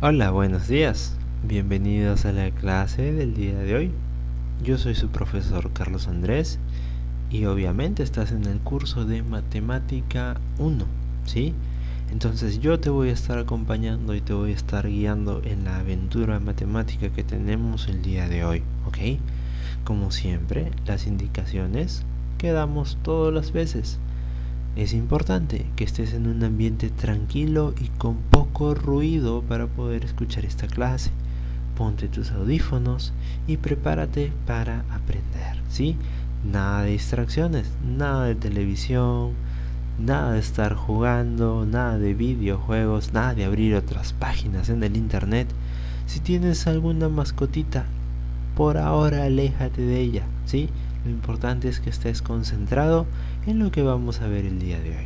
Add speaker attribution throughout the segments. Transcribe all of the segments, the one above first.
Speaker 1: Hola, buenos días. Bienvenidos a la clase del día de hoy. Yo soy su profesor Carlos Andrés y obviamente estás en el curso de Matemática 1, ¿sí? Entonces yo te voy a estar acompañando y te voy a estar guiando en la aventura matemática que tenemos el día de hoy, ¿ok? Como siempre, las indicaciones que damos todas las veces. Es importante que estés en un ambiente tranquilo y con poco ruido para poder escuchar esta clase. Ponte tus audífonos y prepárate para aprender, ¿sí? Nada de distracciones, nada de televisión, nada de estar jugando, nada de videojuegos, nada de abrir otras páginas en el internet. Si tienes alguna mascotita, por ahora aléjate de ella, ¿sí? Lo importante es que estés concentrado en lo que vamos a ver el día de hoy.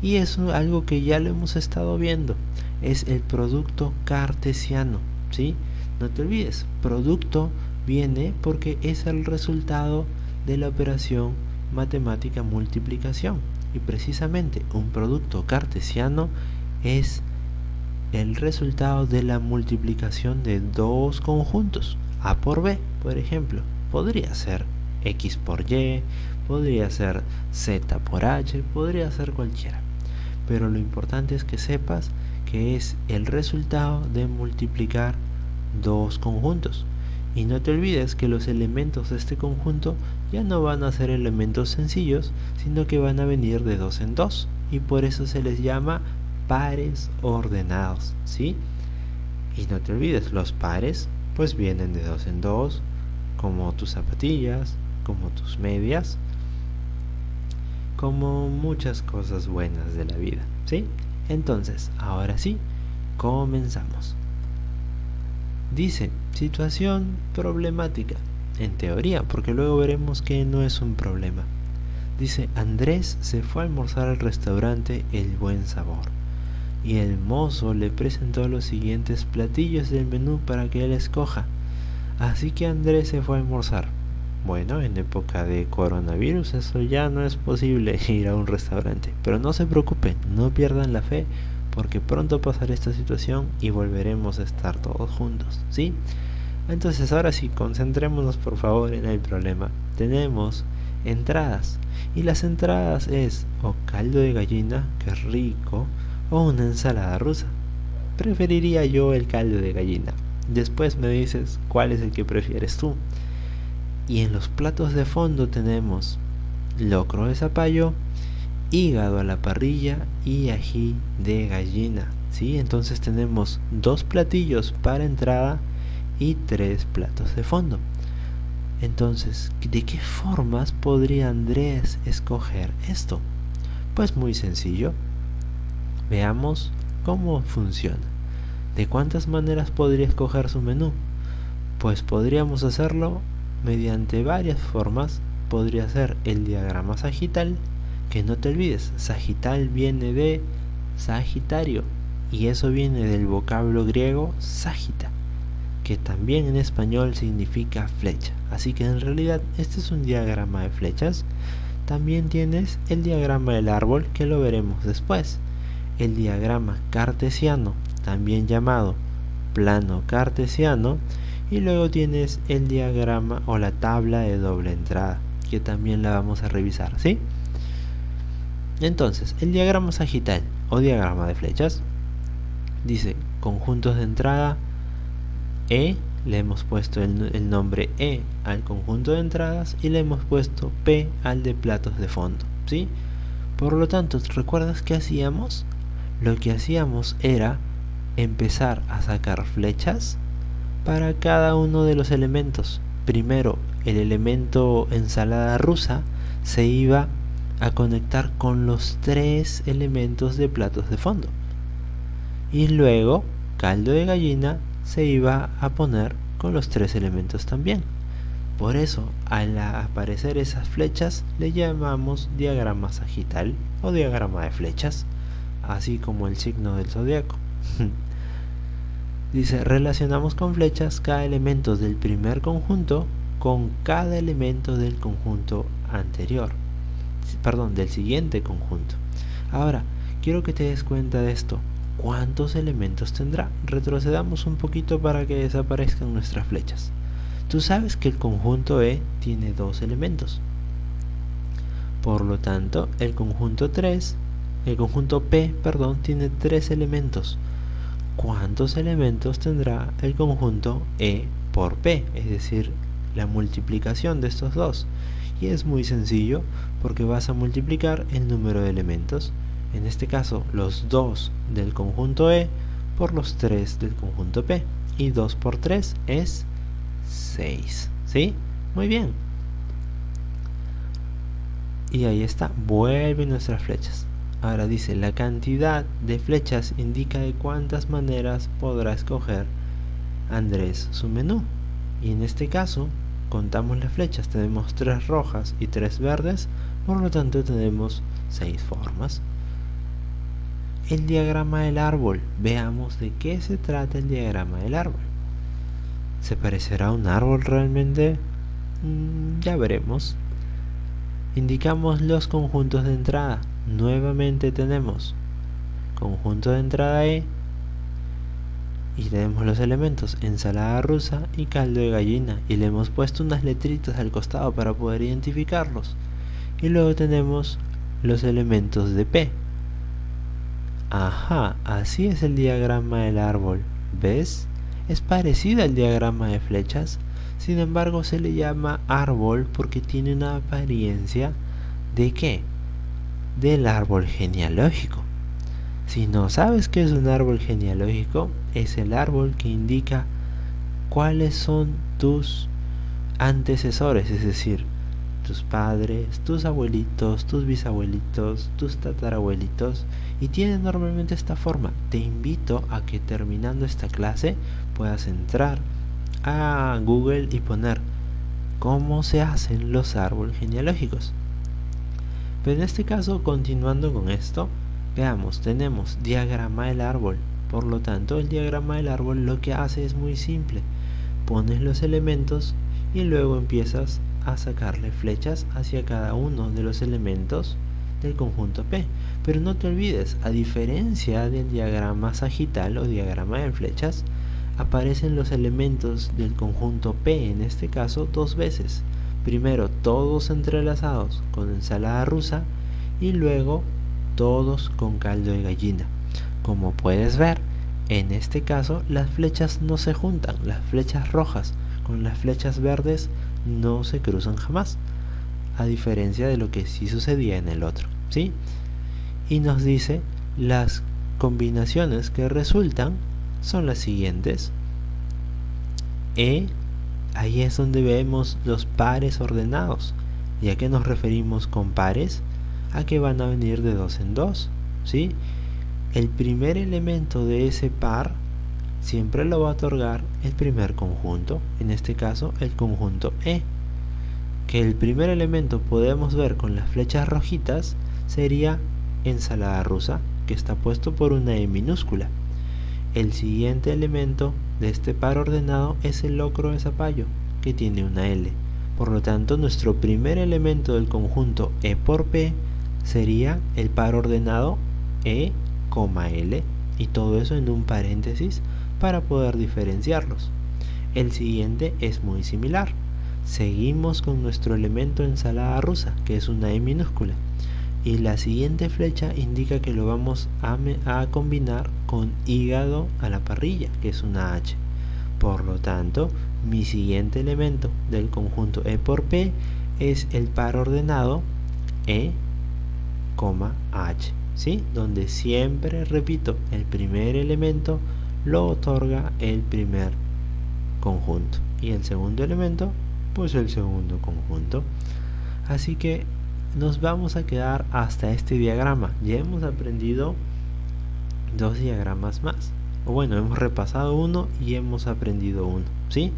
Speaker 1: Y es algo que ya lo hemos estado viendo, es el producto cartesiano, ¿sí? No te olvides, producto viene porque es el resultado de la operación matemática multiplicación. Y precisamente un producto cartesiano es el resultado de la multiplicación de dos conjuntos. A por B, por ejemplo, podría ser X por Y, podría ser Z por H, podría ser cualquiera. Pero lo importante es que sepas que es el resultado de multiplicar dos conjuntos. Y no te olvides que los elementos de este conjunto ya no van a ser elementos sencillos, sino que van a venir de dos en dos. Y por eso se les llama pares ordenados, ¿sí? Y no te olvides, los pares pues vienen de dos en dos, como tus zapatillas, como tus medias, como muchas cosas buenas de la vida, ¿sí? Entonces, ahora sí, comenzamos. Dice, situación problemática, en teoría, porque luego veremos que no es un problema. Dice, Andrés se fue a almorzar al restaurante El Buen Sabor y el mozo le presentó los siguientes platillos del menú para que él escoja. Así que Andrés se fue a almorzar. Bueno, en época de coronavirus eso ya no es posible ir a un restaurante, pero no se preocupen, no pierdan la fe, porque pronto pasará esta situación y volveremos a estar todos juntos, ¿sí? Entonces ahora sí, concentrémonos por favor en el problema. Tenemos entradas, y las entradas es o caldo de gallina, que es rico, o una ensalada rusa. Preferiría yo el caldo de gallina. Después me dices cuál es el que prefieres tú. Y en los platos de fondo tenemos locro de zapallo, hígado a la parrilla y ají de gallina, ¿sí? Entonces tenemos dos platillos para entrada y tres platos de fondo. Entonces, ¿de qué formas podría Andrés escoger esto? Pues muy sencillo. Veamos cómo funciona. ¿De cuántas maneras podría escoger su menú? Pues podríamos hacerlo mediante varias formas. Podría ser el diagrama sagital, que no te olvides, sagital viene de Sagitario, y eso viene del vocablo griego sagita, que también en español significa flecha. Así que en realidad este es un diagrama de flechas. También tienes el diagrama del árbol, que lo veremos después. El diagrama cartesiano, también llamado plano cartesiano, y luego tienes el diagrama o la tabla de doble entrada, que también la vamos a revisar, ¿sí? Entonces, el diagrama sagital o diagrama de flechas dice conjuntos de entrada E, le hemos puesto el nombre E al conjunto de entradas y le hemos puesto P al de platos de fondo, ¿sí? Por lo tanto, ¿recuerdas qué hacíamos? Lo que hacíamos era empezar a sacar flechas para cada uno de los elementos. Primero, el elemento ensalada rusa se iba a conectar con los tres elementos de platos de fondo. Y luego, caldo de gallina se iba a poner con los tres elementos también. Por eso, al aparecer esas flechas, le llamamos diagrama sagital o diagrama de flechas, así como el signo del zodiaco. Dice, relacionamos con flechas cada elemento del primer conjunto con cada elemento del conjunto anterior. Perdón, del siguiente conjunto. Ahora, quiero que te des cuenta de esto. ¿cuántos elementos tendrá? Retrocedamos un poquito para que desaparezcan nuestras flechas. Tú sabes que el conjunto E tiene 2 elementos. Por lo tanto, el conjunto P, tiene 3 elementos. ¿Cuántos elementos tendrá el conjunto E por P? Es decir, la multiplicación de estos dos. Y es muy sencillo porque vas a multiplicar el número de elementos. En este caso, los 2 del conjunto E por los 3 del conjunto P. Y 2 por 3 es 6. ¿Sí? Muy bien. Y ahí está, vuelven nuestras flechas. Ahora dice, la cantidad de flechas indica de cuántas maneras podrá escoger Andrés su menú. Y en este caso, contamos las flechas, tenemos 3 rojas y 3 verdes, por lo tanto tenemos 6 formas. El diagrama del árbol, veamos de qué se trata el diagrama del árbol. ¿Se parecerá a un árbol realmente? Ya veremos. Indicamos los conjuntos de entrada. Nuevamente tenemos conjunto de entrada E y tenemos los elementos ensalada rusa y caldo de gallina, y le hemos puesto unas letritas al costado para poder identificarlos. Y luego tenemos los elementos de P. Ajá, así es el diagrama del árbol. ¿Ves? Es parecido al diagrama de flechas. Sin embargo, se le llama árbol porque tiene una apariencia ¿de qué? Del árbol genealógico. Si no sabes qué es un árbol genealógico, es el árbol que indica cuáles son tus antecesores, es decir, tus padres, tus abuelitos, tus bisabuelitos, tus tatarabuelitos, y tiene normalmente esta forma. Te invito a que terminando esta clase puedas entrar a Google y poner cómo se hacen los árboles genealógicos. Pero en este caso, continuando con esto, veamos, tenemos diagrama del árbol. Por lo tanto, el diagrama del árbol lo que hace es muy simple. Pones los elementos y luego empiezas a sacarle flechas hacia cada uno de los elementos del conjunto P. Pero no te olvides, a diferencia del diagrama sagital o diagrama de flechas, aparecen los elementos del conjunto P, en este caso 2 veces. Primero todos entrelazados con ensalada rusa y luego todos con caldo de gallina. Como puedes ver, en este caso las flechas no se juntan, las flechas rojas con las flechas verdes no se cruzan jamás, a diferencia de lo que sí sucedía en el otro, ¿sí? Y nos dice las combinaciones que resultan son las siguientes. Ahí es donde vemos los pares ordenados. ¿Y a qué nos referimos con pares? A que van a venir de 2 en 2, ¿sí? El primer elemento de ese par siempre lo va a otorgar el primer conjunto, en este caso el conjunto E. Que el primer elemento podemos ver con las flechas rojitas sería ensalada rusa, que está puesto por una E minúscula. El siguiente elemento de este par ordenado es el locro de zapallo, que tiene una L. Por lo tanto, nuestro primer elemento del conjunto E por P sería el par ordenado E, L, y todo eso en un paréntesis para poder diferenciarlos. El siguiente es muy similar. Seguimos con nuestro elemento ensalada rusa, que es una E minúscula. Y la siguiente flecha indica que lo vamos a combinar con hígado a la parrilla, que es una H. Por lo tanto, mi siguiente elemento del conjunto E por P es el par ordenado E, H, ¿sí? Donde siempre, repito, el primer elemento lo otorga el primer conjunto y el segundo elemento, pues el segundo conjunto. Así que nos vamos a quedar hasta este diagrama. Ya hemos aprendido 2 diagramas más, o bueno, hemos repasado uno y hemos aprendido uno, ¿sí?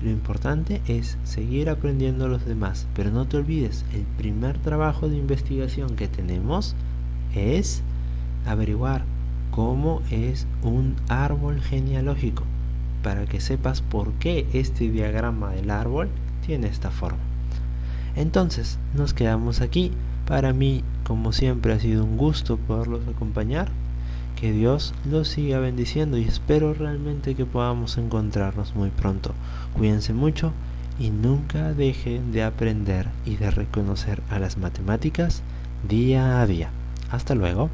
Speaker 1: Lo importante es seguir aprendiendo los demás, pero no te olvides, el primer trabajo de investigación que tenemos es averiguar cómo es un árbol genealógico, para que sepas por qué este diagrama del árbol tiene esta forma. Entonces, nos quedamos aquí. Para mí, como siempre, ha sido un gusto poderlos acompañar. Que Dios los siga bendiciendo y espero realmente que podamos encontrarnos muy pronto. Cuídense mucho y nunca dejen de aprender y de reconocer a las matemáticas día a día. Hasta luego.